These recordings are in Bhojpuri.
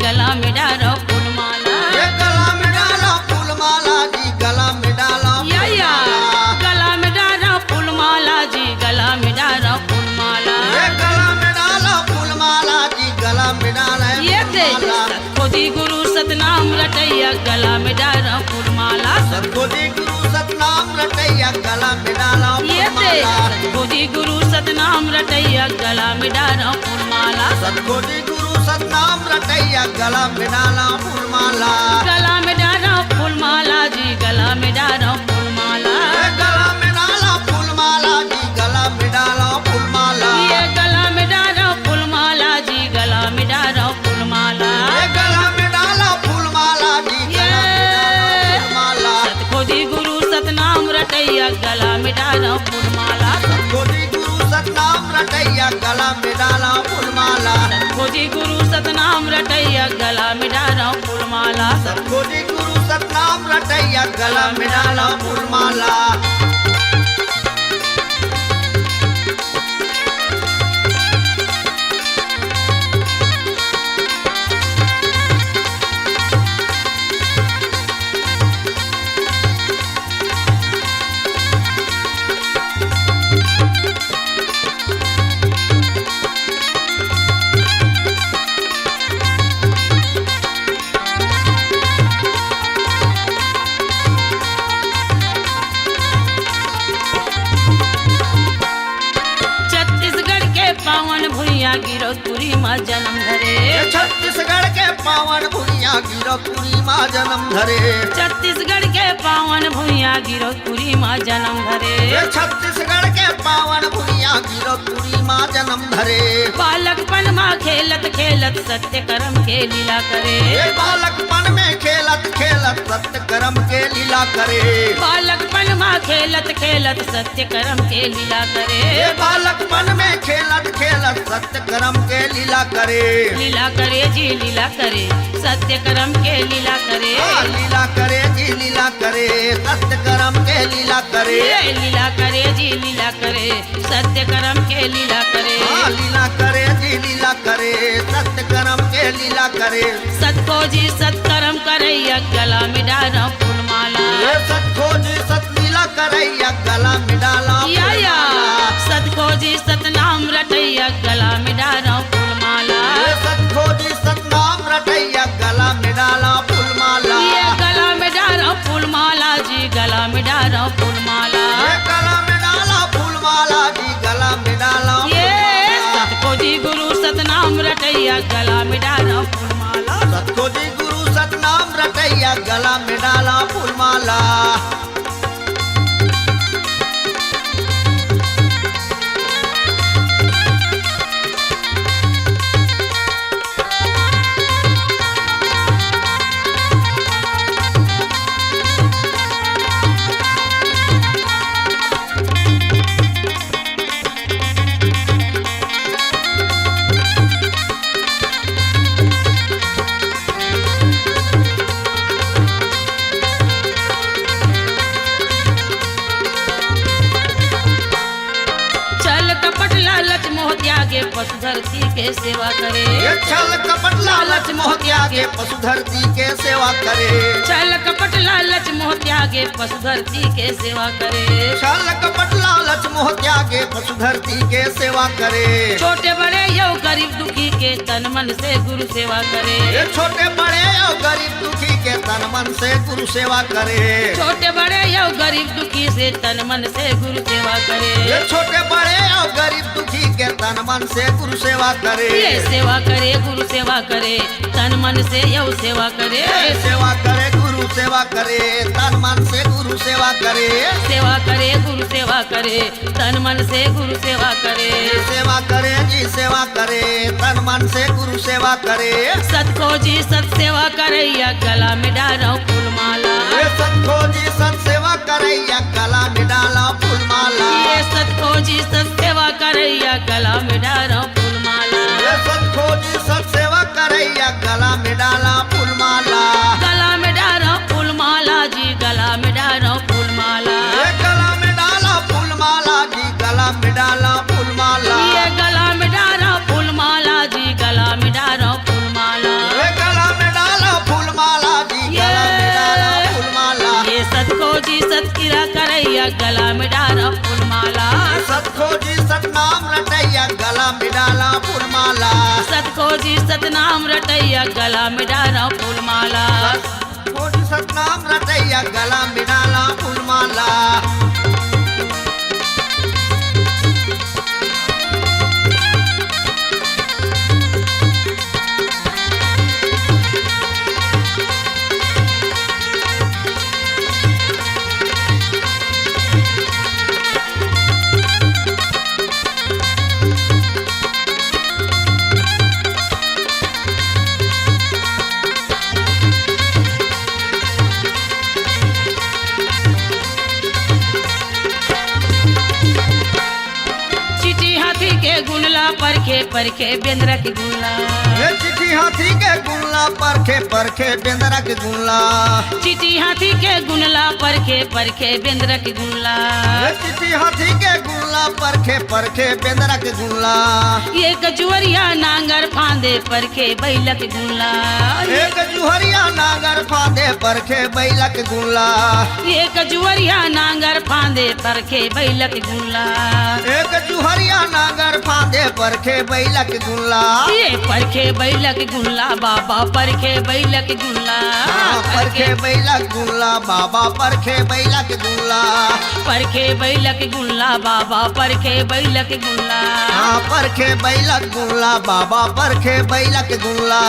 गला में डालो फूल माला। ये गला में डाला फूल माला जी, गला में डाला फूल या माला। गला में डालो फूल माला जी, गला में डालो फूल माला। ये गला में डाला फूल माला जी, गला में डाला ये फूल दे माला। सतखोजी गुरु सतनाम रटैया गला में डालो फूल माला। सतखोजी गुरु सतनाम रटैया गला में डाला ये फूल दे माला। सतखोजी गुरु सतनाम रटैया गला में डालो फूल माला। सतखोजी गुरु सतनाम रटैया गला में डाला फूल माला। गला में डालो फूल माला जी, गला में डालो फूल माला। ये गला में डाला फूल माला जी, गला में डाला फूल माला। ये गला में डालो फूल माला जी, गला में डालो फूल माला। ये गला में डाला फूल माला जी, ये गला में डाला फूल माला। सतखोजी गुरु सतनाम रटैया गला में डालो फूल माला। सतखोजी गुरु सतनाम रटैया गला में डाला फूल माला। सतखोजी गुरु सतनाम रटैया गला में डालो फूल माला। सतखोजी गुरु सतनाम रटैया गला में डाला फूल माला। छत्तीसगढ़ के पावन भुइया गिरौदपुरी माँ जन्म धरे। ये छत्तीसगढ़ के पावन भुइया गिरौदपुरी माँ जन्म धरे। छत्तीसगढ़ के पावन भुइया गिरौदपुरी माँ जन्म धरे। ये छत्तीसगढ़ के पावन भुइया गिरौदपुरी माँ जन्म धरे। बालकपन माँ खेलत खेलत सत्य कर्म के लीला करे। ये बालकपन में खेलत खेलत सत्य कर्म के लीला करे। बालकपन माँ खेलत खेलत सत्य कर्म के लीला करे। ये बालकपन में खेलत खेलत सत्य कर्म के लीला करे। लीला करे जी लीला करे, सत्य कर्म के लीला करे। लीला करे जी लीला करे, सत्य कर्म के लीला करे। ये लीला करे जी लीला करे, सत्य कर्म के लीला करे। लीला करे जी लीला करे, सत्य कर्म के लीला करे। सतखोजी सत्कर्म करैया गला में डालो फूल माला। ये सतखोजी सतलीला करैया गला में डाला या सतखोजी सतनाम रटैया गला में डालो फूल माला। ये सतखोजी सतनाम रटैया गला में डाला फूल माला। ये गला में डालो फूल माला जी, गला में डालो फूल माला। ये गला में डाला फूल माला जी, गला में डाला ये फूल माला। सतखोजी गुरु सतनाम रटैया गला में डालो फूल माला। सतखोजी गुरु सतनाम रटैया गला में डाला फूल माला। छल कपट लालच मोह त्यागे पशु धरती के सेवा करे। ये छल कपट लालच मोह त्यागे पशु धरती के सेवा करे। छल कपट लालच मोह त्यागे पशु धरती के सेवा करे। छल कपट लालच मोह त्यागे पशु धरती के सेवा करे। छोटे बड़े यो गरीब दुखी के तन मन से गुरु सेवा करे। ये छोटे बड़े और गरीब दुखी के तन मन से गुरु सेवा करे। छोटे बड़े यो गरीब दुखी से तन मन से गुरु सेवा करे। ये छोटे बड़े और गरीब दुखी के तन मन से गुरु सेवा करे। ये सेवा करे गुरु सेवा करे, तन मन से यो सेवा करे। ये सेवा करे गुरु सेवा करे, तन मन से गुरु सेवा करे। सेवा करे गुरु सेवा करे, तन मन से गुरु सेवा करे। सेवा करे जी सेवा करे, तन मन से गुरु सेवा करे। सतखोजी सत सेवा करैया गला में डालो फूल माला। ये सतखोजी सत सेवा करैया गला में डाला फूल माला। ये सतखोजी सत सेवा करैया गला में डालो फूल माला। ये सतखोजी सत सेवा करैया गला में डाला फूल माला। गला में डालो फूल माला जी, गला में डालो फूल माला। ये गला में डाला फूल माला जी, गला में डाला फूल माला। ये गला में डालो फूल माला जी, गला में डालो फूल माला। ये गला रटैया गला में डारा फूलमाला सतखोजी सतनाम रटैया गला में डाला फूलमाला सतखोजी सतनाम रटैया गला में डारा फूलमाला सतखोजी सतनाम रटैया गला में डाला फूलमाला चिट्ठी हाथी के गुनला परखे परखे बेंद्रा के गुनला ये चिट्ठी हाथी के गुनला परखे परखे बेंदरा के गुनला चिट्ठी हाथी के गुनला परखे परखे बेंद्रा के गुनला ये चिट्ठी हाथी के गुनला परखे परखे बेंदरा के गुनला ये कजुअरिया नांगर फांदे परखे बैलक गुनला एक जुहरिया नागर फांदे परखे बैला के गुनला ये कजुअरिया नांगर फांदे परखे बैलक गुनला एक जुहरिया नागर फांदे परखे बैला के गुनला ये परखे बैलक गुनला बाबा परखे बैलक गुनला परखे बैला के गुनला बाबा परखे बैला के गुनला परखे बैलक गुनला बाबा परखे बैलक गुनला परखे बैला के गुनला बाबा परखे बैला के गुनला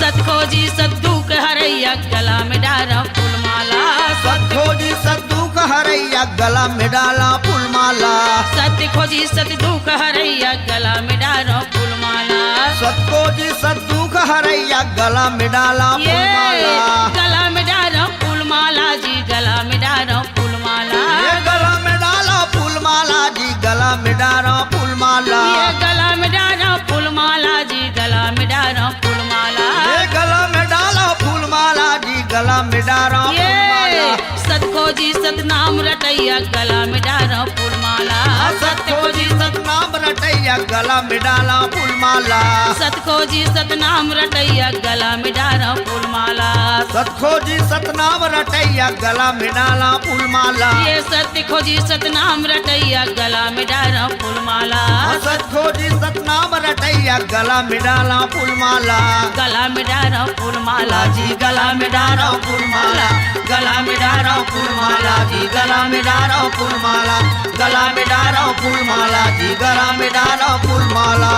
सतखोजी सद्दूक हरैया गला में डारा फूलमाला सतखोजी सद्दूक हरैया गला में डाला फूलमाला सतखोजी सद्दूक हरैया गला में डारा फूलमाला सतखोजी सद्दूक हरैया गला में डाला ये फूलमाला गला में डारा फूलमाला जी गला में डारा फूलमाला ये गला में डाला फूलमाला जी गला में डाला फूलमाला ये गला में डारा फूलमाला जी गला में डारा फूलमाला ये गला में डाला फूलमाला जी गला में डाला ये फूलमाला सतखोजी सतनाम रटैया गला में डारा फूलमाला सतखोजी सतनाम रटैया गला में डाला फूलमाला सतखोजी सतनाम रटैया गला में डारा फूलमाला सतखोजी सतनाम रटैया गला में डाला फूलमाला ये सतखोजी सतनाम रटैया गला में डारा फूलमाला सतखोजी सतनाम रटैया गला में डाला फूलमाला गला में डारा फूलमाला जी गला में डारा फूलमाला गला में डाला फूलमाला जी गला में डाला फूलमाला गला में डाला फूलमाला जी गला में डाला फूलमाला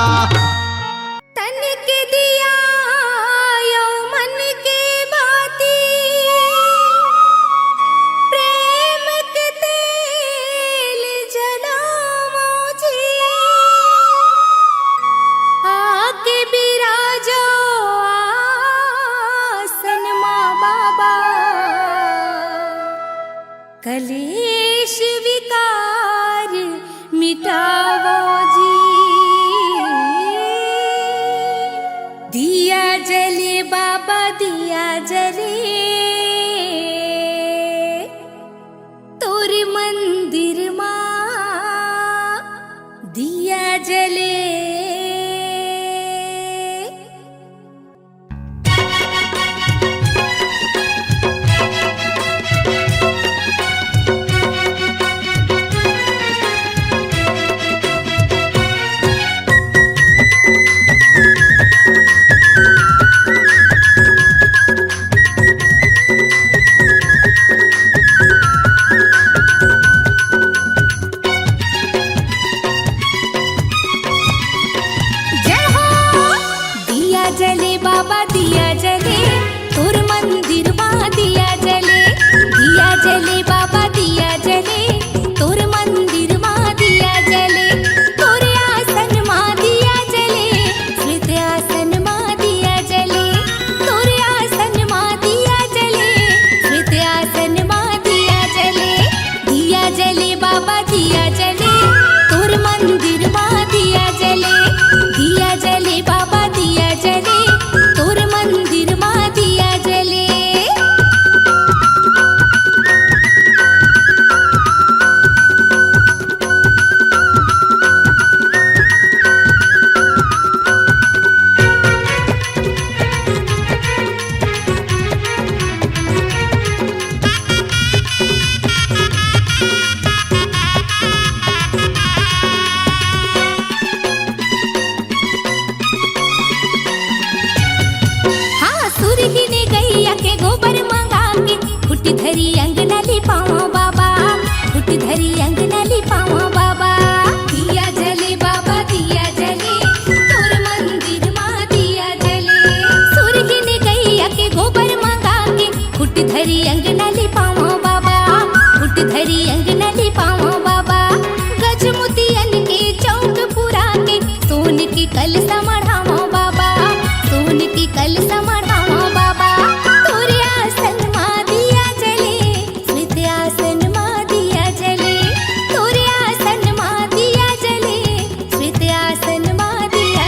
तन के दिया यो मन के बाती प्रेम के तेल जलाओ जी आके बिराजो आसन माँ बाबा कलेश विकार मिटावो जी दिया जले बाबा दिया जले तोर मंदिर माँ दिया जले पावा बाबा घुट धरी अंगना लिपावा बाबा दिया जले बाबा दिया जले तोर मंदिर माँ दिया जले सूरज ने गैया के गोबर मंगा के घुट धरी अंगना लिपावा बाबा घुट धरी अंगना लिपावा बाबा गजमुतियन के चौक पुरा के सोन की कलसा मढ़ावा बाबा सोन की कलसा मढ़ावा बाबा तोरे आसन माँ दिया जले स्मृत आसन माँ दिया जले तोरे आसन माँ दिया जले स्मृत आसन माँ दिया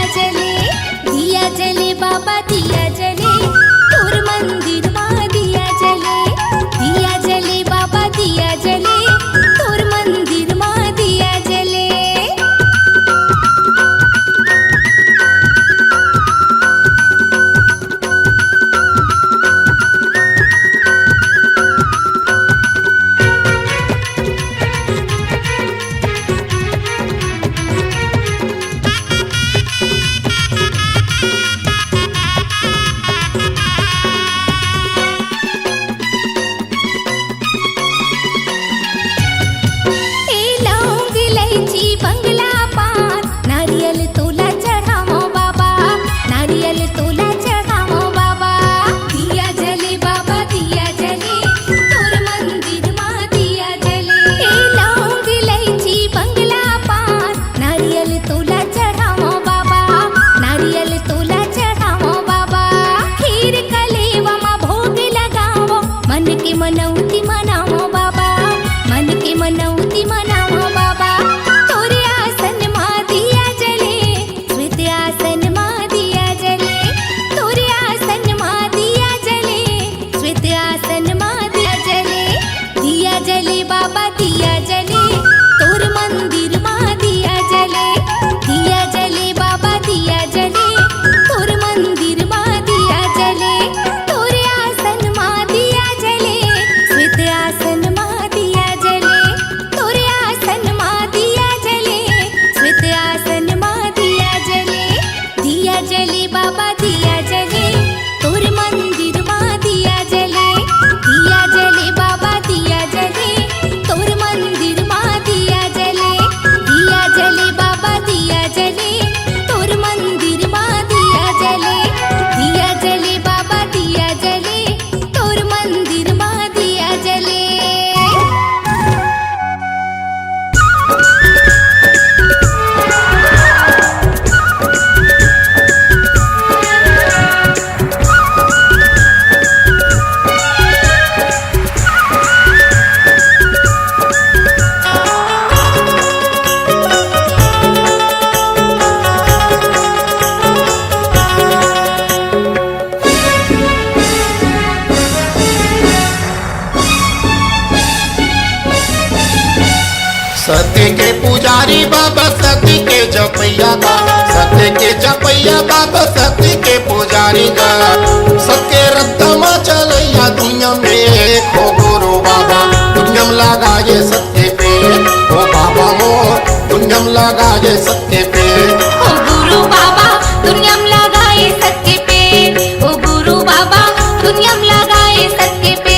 जले बाबा दिया जले तोर मंदिर माँ दिया जले बाबा दिया जले तोर मंदिर माँ दिया जले लौंग इलायची बंगला पान नारियल तोला चढ़ावो बाबा नारियल तोला चढ़ावो बाबा दिया जले बाबा दिया जले तोर मंदिर माँ दिया जले लौंग इलायची बंगला पान नारियल तोला चढ़ावो बाबा नारियल तोला चढ़ावो बाबा खीर कलेवा माँ भोग लगावो मन के मनौती मनावो बाबा मन के मनौती मनावो बाबा तोरे आसन माँ दिया जले स्मृत आसन माँ दिया जले तोरे आसन माँ दिया जले स्मृत आसन माँ दिया जले बाबा दिया जले तोर मंदिर माँ दिया जले बाबा दिया जले तोर मंदिर माँ दिया जले तोरे आसन माँ दिया जले स्मृत आसन माँ दिया जले तोरे आसन माँ दिया जले स्मृत आसन माँ दिया जले बाबा दिया जले तोर मंदिर माँ दिया जले बाबा दिया जले तोर मंदिर माँ दिया जले बाबा दिया जले तोर मंदिर माँ दिया जले बाबा दिया जले तोर मंदिर माँ दिया जले सत्य के पुजारी बाबा सत्य के जपैया का सत्य के जपैया बाबा सत्य के पुजारी का सत्य रत्मा चलैया दुनिया में खो गुरु बाबा दुनिया में लगा ये सत्य पे ओ बाबा मोर दुनिया में लगा ये सत्य पे ओ गुरु बाबा दुनिया में लगाए सत्य पे ओ गुरु बाबा दुनिया में लगाए सत्य पे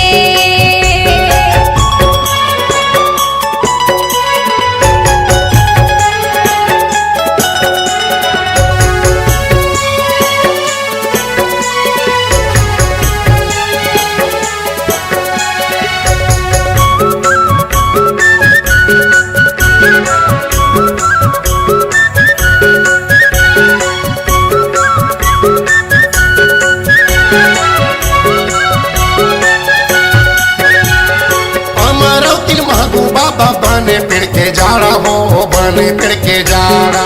बाबा बने पेड़ के जाड़ा हो बने पेड़ के जाड़ा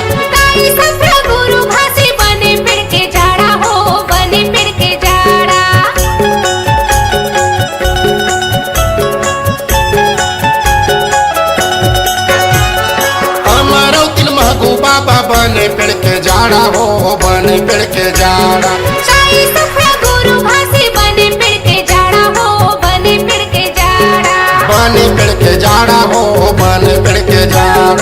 गुरु भासी बने पेड़ के जाड़ा हो बने पेड़ के जाड़ा हमारा तिल महगू बाबा बने पेड़ के जाड़ा हो बने पेड़ के जाड़ा गुरु भासी बने पेड़ के जाड़ा हो बने पेड़ के जाड़ा बने पेड़ के जाड़ा हो बने पेड़ के जाड़ा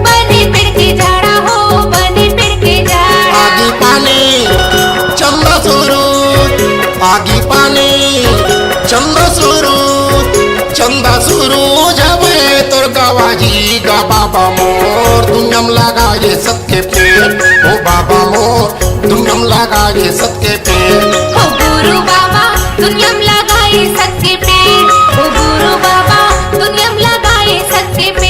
बने पेड़ के जाड़ा हो बने पेड़ के जाड़ा आगी पानी चंदा सुरू आगी पानी चंदा सुरू चंदा सुरू जबे तोर गवाजी गा बाबा मोर दुनियम लगाए सबके पेट ओ बाबा मोर दुनियम लगाए सबके पेट ओ गुरु बाबा दुनियम लगाए सबके पेट ओ गुरु बाबा दुनियम लगाए सबके पेट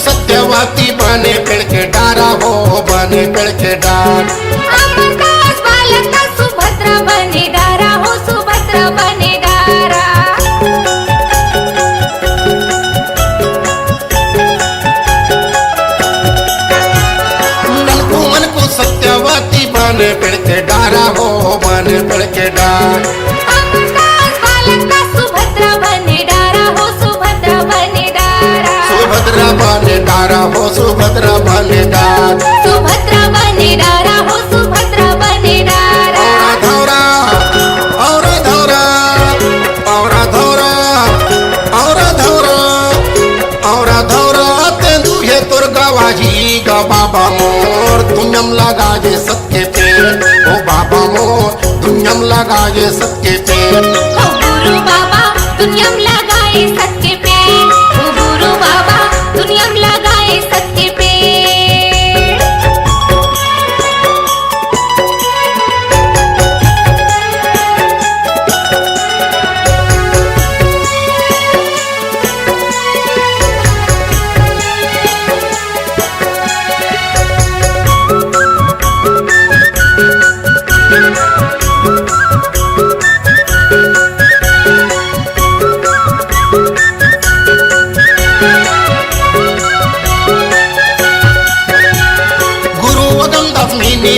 सत्यवती बने पेड़ के डारा हो बने पेड़ के डार अमरदास बालक का सुभद्रा बने डारा हो सुभद्रा बने डारा नलकुमन को सत्यवती बने पेड़ के डारा हो बने पेड़ के डार अमरदास बालक का सुभद्रा बने डारा हो सुभद्रा बने डारा सुभद्रा बने डारा हो सुभद्रा बने डार सुभद्रा बने डारा हो सुभद्रा बने डारा और धौरा और धौरा और धौरा और धौरा तेंदुए तोर गवाजी गा बाबा मोर दुनियम लगाए सबके पेट ओ बाबा मोर दुनियम लगाए सबके पेट ओ गुरु बाबा दुनियम लगाए सबके पेट ओ गुरु बाबा दुनियम लगाए सबके पेट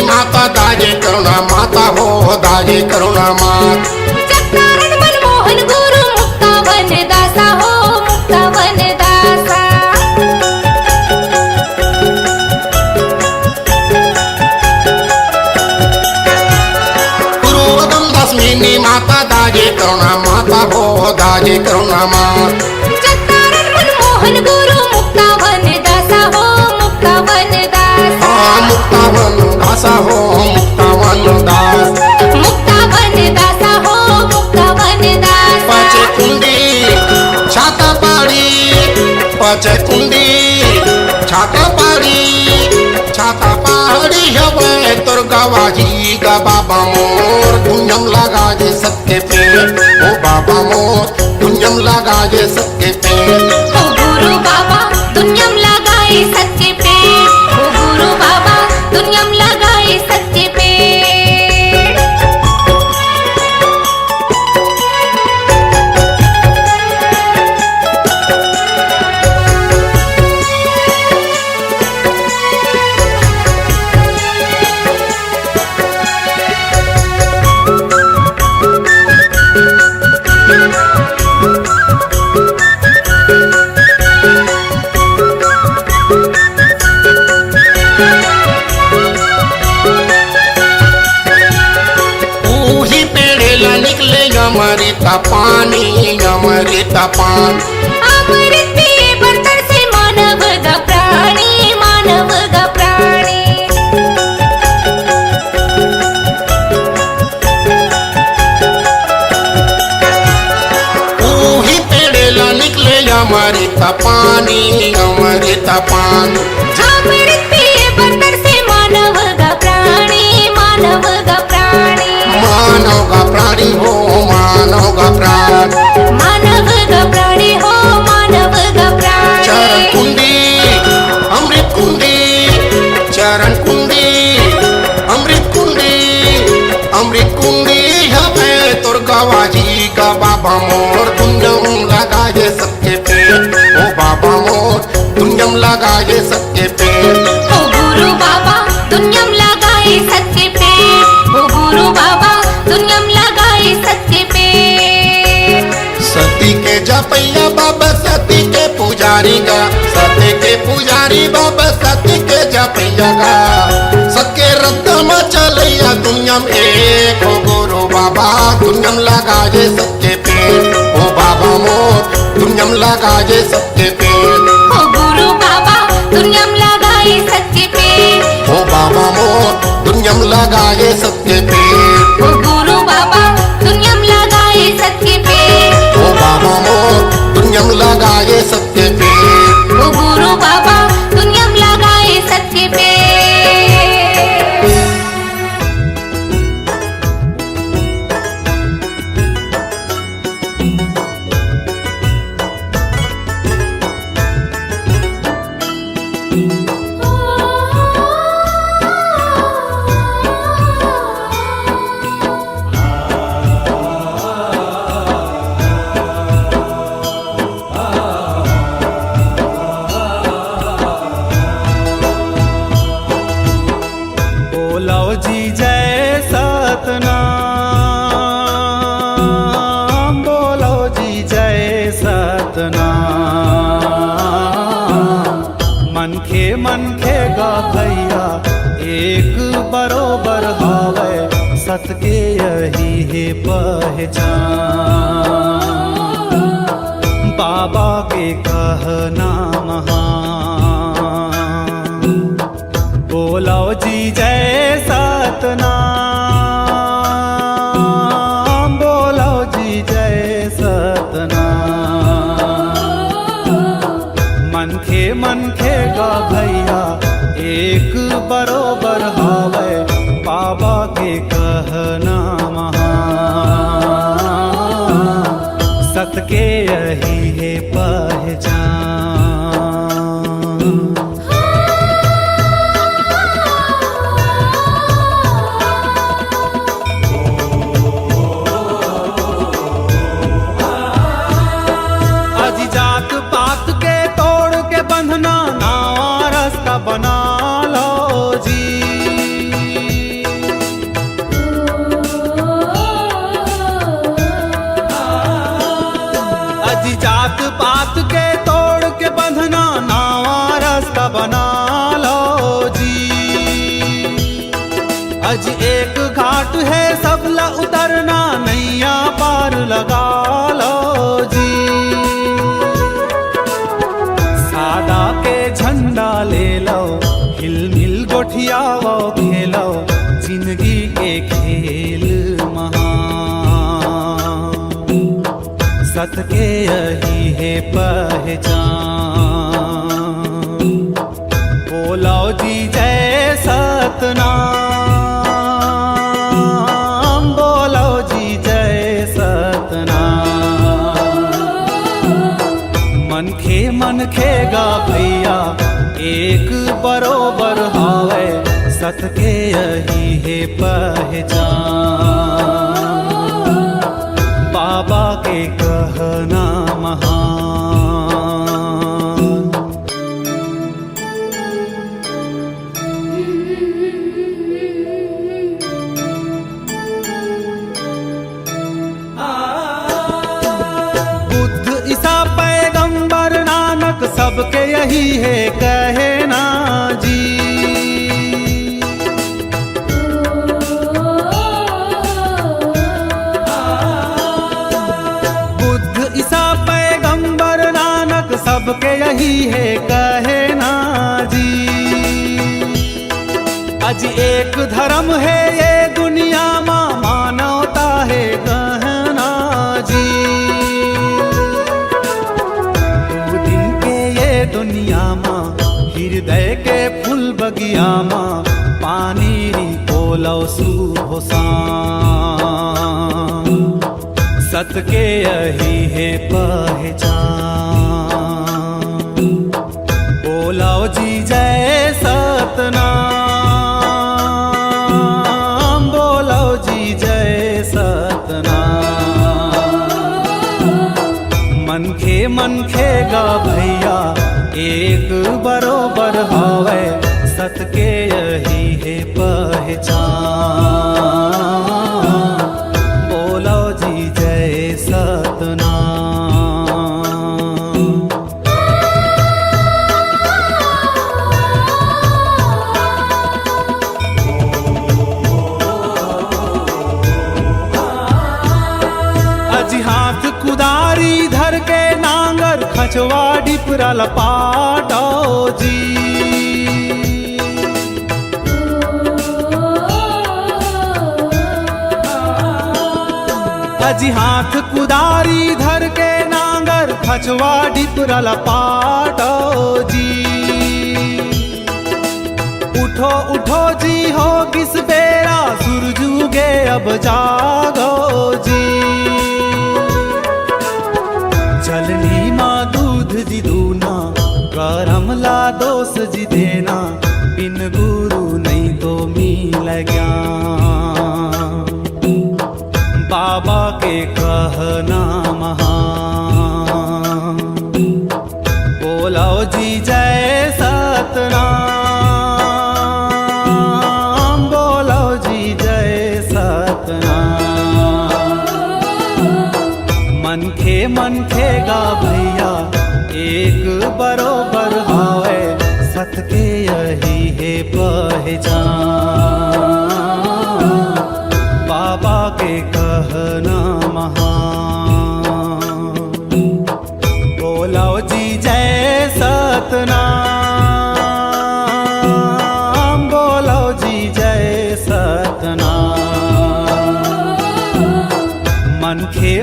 माता दाजे करुणा माता हो दाजे करुणा मात चक्रानंद मनमोहन गुरु मुक्ता वन दासा हो मुक्ता वन दासा गुरु वदन दसमिनी माता दाजे करुणा माता हो दाजे करुणा मात चक्रानंद मनमोहन गुरु मुक्ता वन दासा हो मुक्ता वन दासा मुक्ता वन दासा हो मुक्ता वन दास मुक्ता वन दासा हो मुक्ता वन दासा पाचे कुंडी छाता पाड़ी पाचे कुंडी छाता पाड़ी हवे तोर गवाजी गा बाबा मोर दुनियम लगाए सबके पेट ओ बाबा मोर दुनियम लगाए सबके पेट ओ गुरु बाबा दुनियम लगाए सबके पेट ओ गुरु बाबा दुनियम लगाए सबके पेट अमृता पानी अमृता पान अमृत पिए बर्तन से मानव गा प्राणी मानव गा प्राणी ऊही पेड़ेला निकले अमृता पानी अमृता पान अमृत पिए बर्तन से मानव गा प्राणी मानव गा प्राणी मानव का प्राणी हो मानव का प्राण मानव गा प्राणी हो मानव गा प्राणी चरण कुंडी अमृत कुंडी चरण कुंडी अमृत कुंडी अमृत कुंडी हवे तोर गवाजी का बाबा मोर दुनियम लगाए सबके पेट ओ बाबा मोर दुनियम लगाए सबके पेट ओ गुरु बाबा दुनियम लगाए सबके पेट ओ गुरु बाबा दुनियम लगाए सबके पेट पुजारी गा, सत्य के पुजारी बाबा सत्य के जपैया गा। सत्य रत्न चलैया दुनिया में एक हो गुरु बाबा दुनिया में लगाए सबके पेड़। ओ बाबा मोर दुनिया में लगाए सबके पेड़। ओ गुरु बाबा दुनिया में लगाए सबके पेड़। ओ बाबा मोर दुनिया में लगाए सबके पेड़। ओ गुरु बाबा दुनिया में लगाए सबके पेड़। ओ बाबा मोर दुनिया में लगाए सबके पेड़। ओ गुरु बाबा दुनिया में लगाए सबके पेड़। बोलो जी जय सतनाम, बोलो जी जय सतनाम। मन खे गा भैया एक बरोबर हावे, सत के यही है पहचान। बाबा के कहना महान, बोलो जी जय सतनाम, बोलो जी जय सतनाम। मन खे गा भैया एक बरोबर हावे, बाबा के कहना महान। सत के यही है पहचान। जात पात के तोड़ के बंधना नवा रास्ता बना लो जी। अजी जात पात के तोड़ के बंधना नवा रास्ता बना लो जी। अज एक घाट है सबला उतरना, नैया पार लगा लो जी। सादा के झंडा ले लो, हिल मिल गोठियाओ खेलो, जिंदगी के खेल महान। सत के यही है पहचान। बोलो जी जय सतनाम, बोलो जी जय सतनाम। मन खे गा भैया एक बरोबर हावे, सत के यही है पहचान। बाबा के कहना महान। बुद्ध ईसा पैगंबर नानक सबके यही है कहना जी। बुद्ध ईसा पैगंबर नानक सबके यही है कहना जी। आज एक धर्म है ये दुनिया में, मानवता है गहना जी। दुनिया माँ हृदय के फूल बगिया माँ, पानी पोलो सुभोसान। सत के यही है पहचान। बोलो जी जय सतनाम, बोलो जी जय सतनाम। मन खे गा भैया एक बरोबर हावे, सत के यही है पहचान। बोलो जी जय सतनाम। धर के नांगर खचवा डिपरल पाटो जी। अजी हाथ कुदारी धर के नांगर खचवा डिपरल पाटो जी। उठो उठो जी हो किस बेरा सूरज उगे अब जागो जी। चलनी माँ दूध जी दूना गरम ला दोस जी देना। बिन गुरु नहीं तो मिल ज्ञान बाबा के कहना महान। बोलो जी जय सतनाम, बोलो जी जय सतनाम। मन खेगा भैया एक बरोबर हावे। सत के यही है पहचान बाबा के कहना महान। बोलो जी जय सतनाम, बोलो जी जय सतनाम।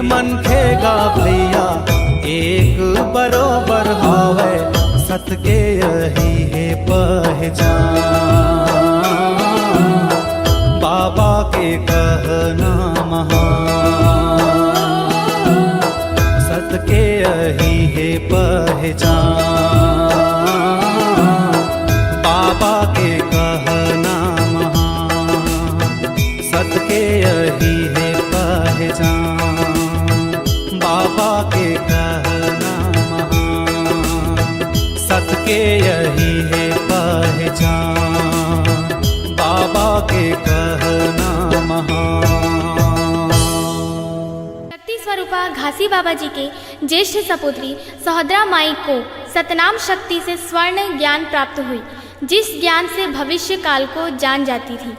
मन खेगा भैया एक बरोबर हावे। सत के यही है पहचान बाबा के कहना महान। सत के यही है पहचान बाबा के कहना महान। सत के यही है पहचान बाबा के कहना महान। सत के यही है पहचान बाबा के कहना महान। शक्ति स्वरूपा घासी बाबा जी के ज्येष्ठ सपुत्री सहोदरा माई को सतनाम शक्ति से स्वर्ण ज्ञान प्राप्त हुई, जिस ज्ञान से भविष्य काल को जान जाती थी।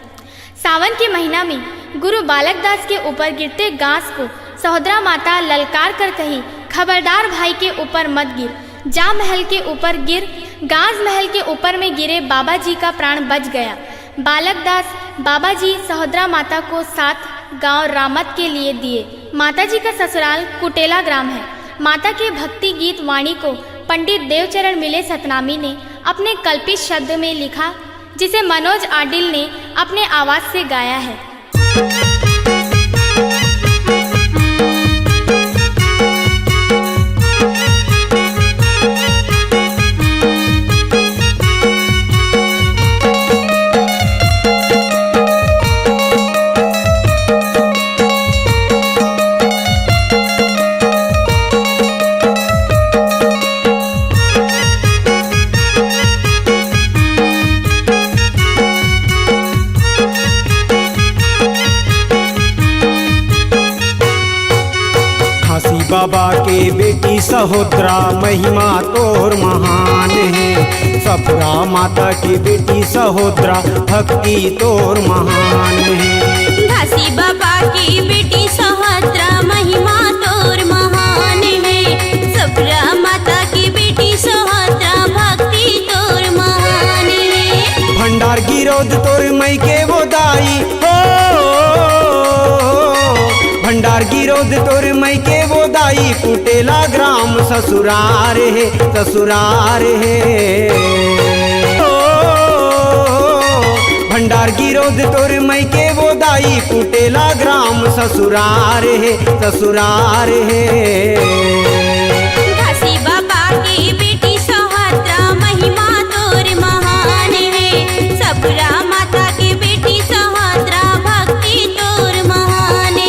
सावन के महीना में गुरु बालक दास के ऊपर गिरते गांस को सहोदरा माता ललकार कर कही, खबरदार भाई के ऊपर मत गिर। जा महल के ऊपर गिर। गांस महल के ऊपर में गिरे बाबा जी का प्राण बच गया। बालक दास बाबा जी सहोदरा माता को 7 गांव रामत के लिए दिए। माता जी का ससुराल कुटेला ग्राम है। माता के भक्ति गीत वाणी को पंडित देवचरण मिले सतनामी ने अपने कल्पित शब्द में लिखा, जिसे मनोज आडिल ने अपने आवाज से गाया है। बाबा के बेटी सहोदरा महिमा तोर महान है। सफरा माता की बेटी सहोदरा भक्ति तोर महान है। घासी बाबा की बेटी सहोदरा महिमा तोर महान है। सफरा माता की बेटी सहोदरा भक्ति तोर महान है। भंडार गिरोध तोर मई के वो दाई हो। भंडार गिरोध तोर मई के वो दाई। कुटेला ग्राम ससुरार है, ससुरार है। भंडार गिरोध तोर मई के वो दाई। कुटेला ग्राम ससुरार है, ससुरार है। घासी बाबा की बेटी सहोदरा महिमा तोर महान है। सफरा माता की बेटी सहोदरा भक्ति तोर महान है।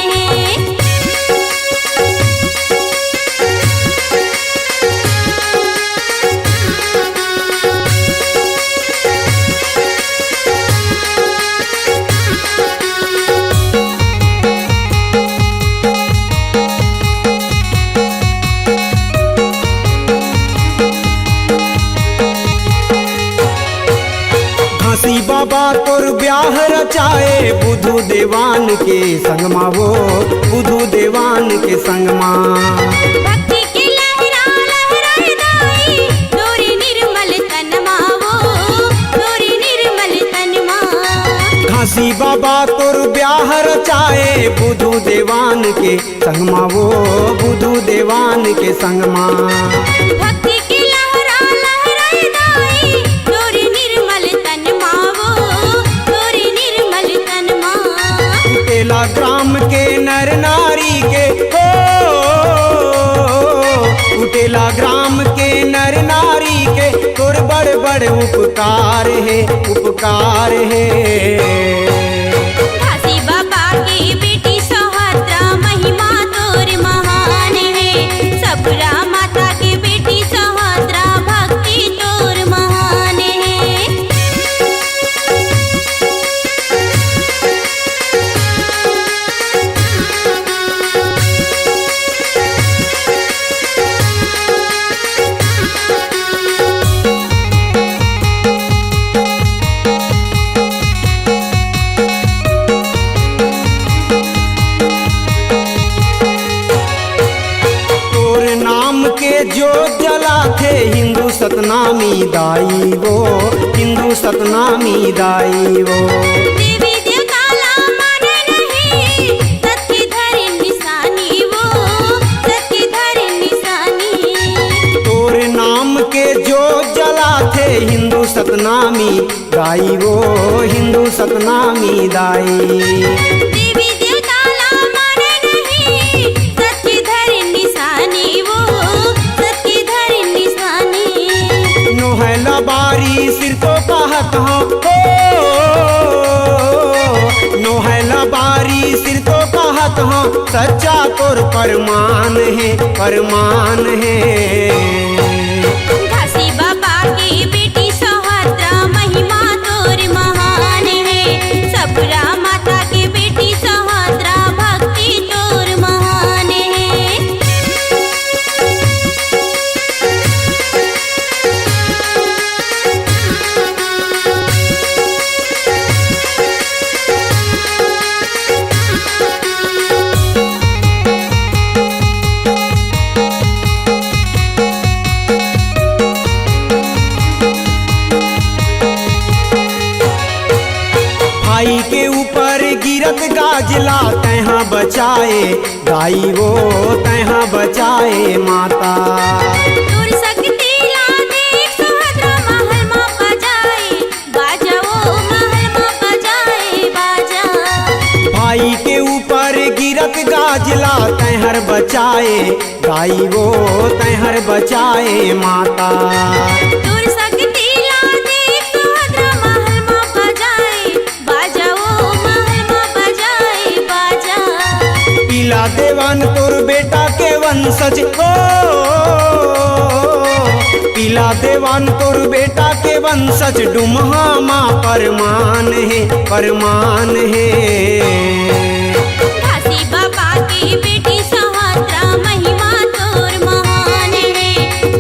बाबा तोर ब्याह रचाए बुधु देवान के संगमा। वो बुधु देवान के संगमा भक्ति के घासी बाबा तोर ब्याह रचाए बुधु देवान के संगमा वो बुधु देवान के संगमा। भक्ति की लहरा लहराए दाई तोरी निर्मल तन मावो तोरी निर्मल तन माँ। उटेला ग्राम के नर नारी के उटेला ग्राम के नर नारी के तोर बड़ बड़ उपकार है उपकार है। घासी बाबा की बेटी सुभद्रा महिमा तोर महान है। सबरा माता की बेटी सुभद्रा भक्ति तोर महान है। जो जला थे हिंदू सतनामी दाई वो हिंदू सतनामी दाई वो। देवी देवता ला माने नहीं सत्य धरे निशानी वो सत्य धरे निशानी। तोर नाम के जो जला थे हिंदू सतनामी दाई वो हिंदू सतनामी दाई। देवी देवता ला माने नहीं सत्य धरे निशानी वो सत्य धरे निशानी। नोहला बारी सिर तो कहत हो नोहला बारी सिर तो कहत हो सच्चा तोर परमान है परमान है। घासी बाबा की बेटी सुभद्रा महिमा तोर महान है। सबरा माता की बेटी सुभद्रा भक्ति तोर महान है। भाई के ऊपर गिरत गाजला तैहा बचाए गाई वो तैहा बचाए माता। तोर शक्ति ला देख सुभद्रा महल में बजाए बाजा वो महल में बजाए बाजा। भाई के ऊपर गिरत गाजला तैहर बचाए गाई वो तैहर बचाए माता। तोर शक्ति ला देख सुभद्रा महल में बजाए बाजा वो महल में बजाए बाजा। पीला देवान तोर बेटा के वंशज हो पीला देवान तोर बेटा के वंशज डुमहा माँ परमान है परमान है। घासी बाबा की बेटी सुभद्रा महिमा तोर महान है।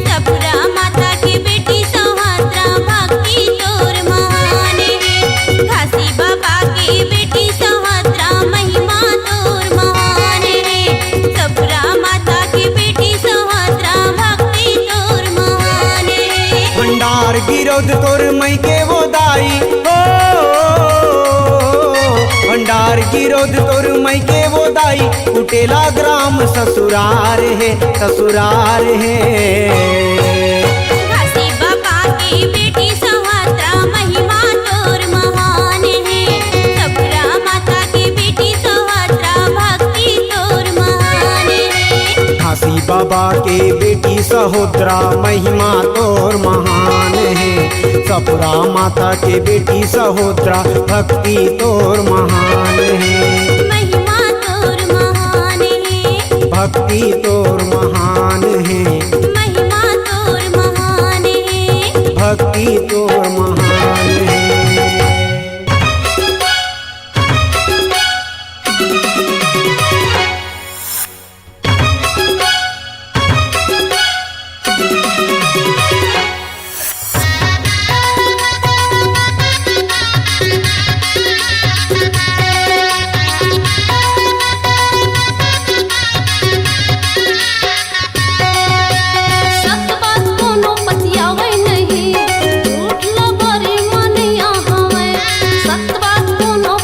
सबरा माता की बेटी सुभद्रा भक्ति तोर महान है। घासी बाबा की बेटी सुभद्रा महिमा तोर महान है। सबरा माता की बेटी सुभद्रा भक्ति तोर महान है। भंडार गिरोध तोर मई के वो दाई भंडार गिरोध तोर मई के वो दाई। कुटेला ग्राम ससुरार है ससुरार है। घासी बाबा की बेटी सुभद्रा महिमा तोर महान है। सबरा माता की बेटी सुभद्रा भक्ति तोर महान है। घासी बाबा के बेटी सहोदरा महिमा तोर महान है। सपुरा माता के बेटी सहोदरा भक्ति तोर महान है। महिमा तोर महान है। भक्ति तोर महान है। महिमा तोर महान है। भक्ति तोर महान है। सत बात कोनो पतियावे नहीं, झूठ ला बरे मनिया हमें। सत बात कोनो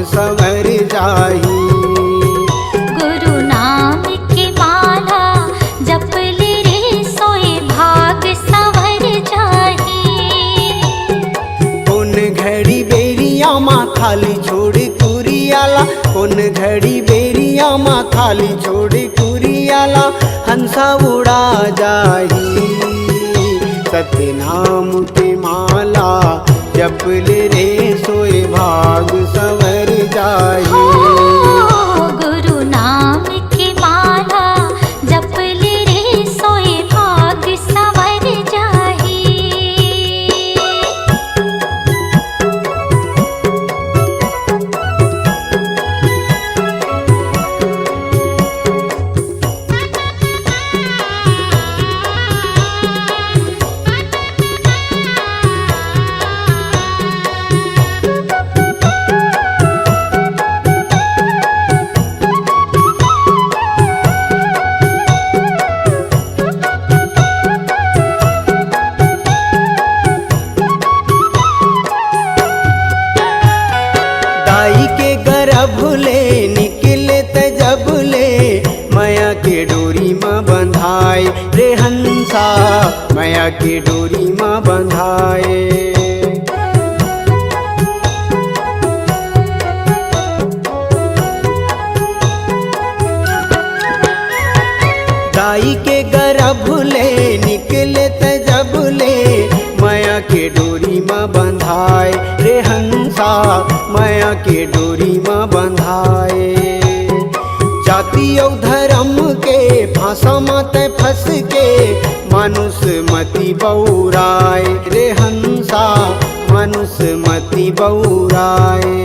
सवर जाही। गुरु नाम की माला जप ले रे सोए भाग सवर जाही। कौन घड़ी बेरिया माँ खाली छोड़ कुरियाला, कौन घड़ी बेरिया माँ खाली छोड़ कुरियाला, हंसा उड़ा जाही। सतनाम की माला जप ले रे सोए भाग सवर जाही। गुरु नाम की माला जप ले रे सोए भाग सवर जाही। दाई के गर्भ ले निकले त जब ले, माया के डोरी में बंधाए रे हंसा, माया के डोरी में बंधाए। दाई के गर्भ ले निकले त जब ले, माया के डोरी में बंधाए रे हंसा, माया के डोरी में बंधाए। जाति और धर्म के फांसा मत फंस के, मानुष मति बौराए रे हंसा, मानुष मति बौराए।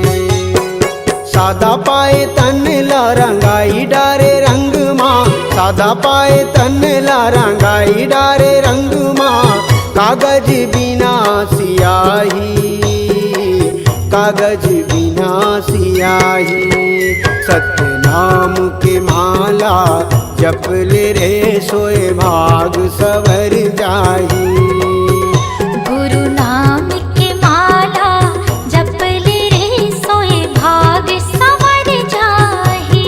सादा पाए तन ला रंगाई डारे रंग माँ, सादा पाए तन ला रंगाई डारे रंग माँ, कागज बिना सियाही, कागज बिना सियाही। सतनाम के माला जप ले रे सोए भाग सवर जाही। गुरु नाम की माला जप ले रे सोए भाग सवर जाही।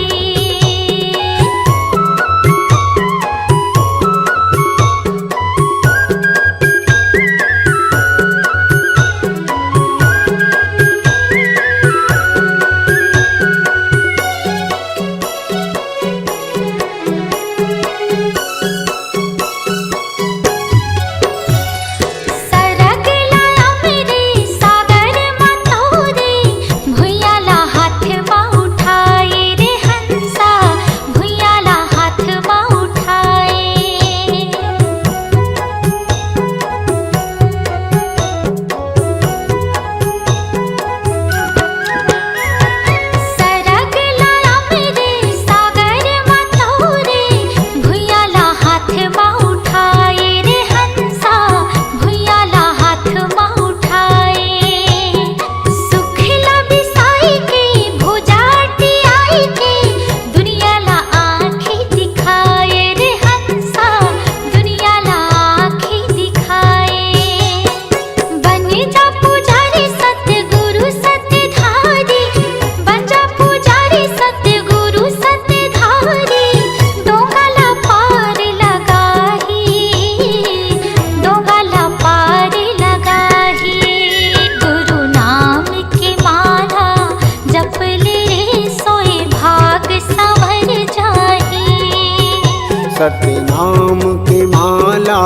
सतनाम की माला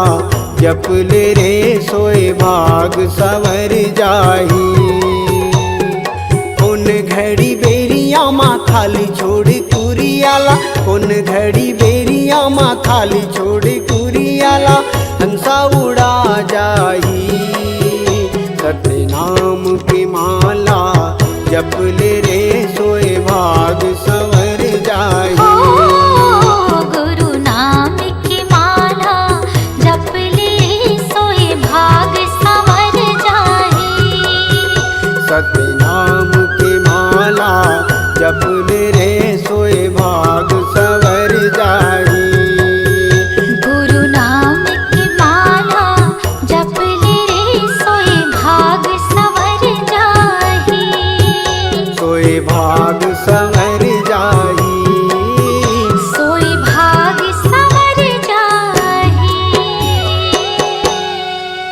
जप ले रे सोए भाग सवर जाही। कौन घड़ी बेरिया माँ खाली छोड़ कुरियाला, कौन घड़ी बेरिया माँ खाली छोड़ कुरियाला, हंसा उड़ा जाही। सतनाम की माला जप ले रे सोए भाग सवर जाही। गुरु नाम की माला जप ले सोए भाग सवर जाही। सतनाम की माला जप ले रे सोए भाग सवर जाही। गुरु नाम की माला जप ले रे सोए भाग सवर जाही। सोए भाग संग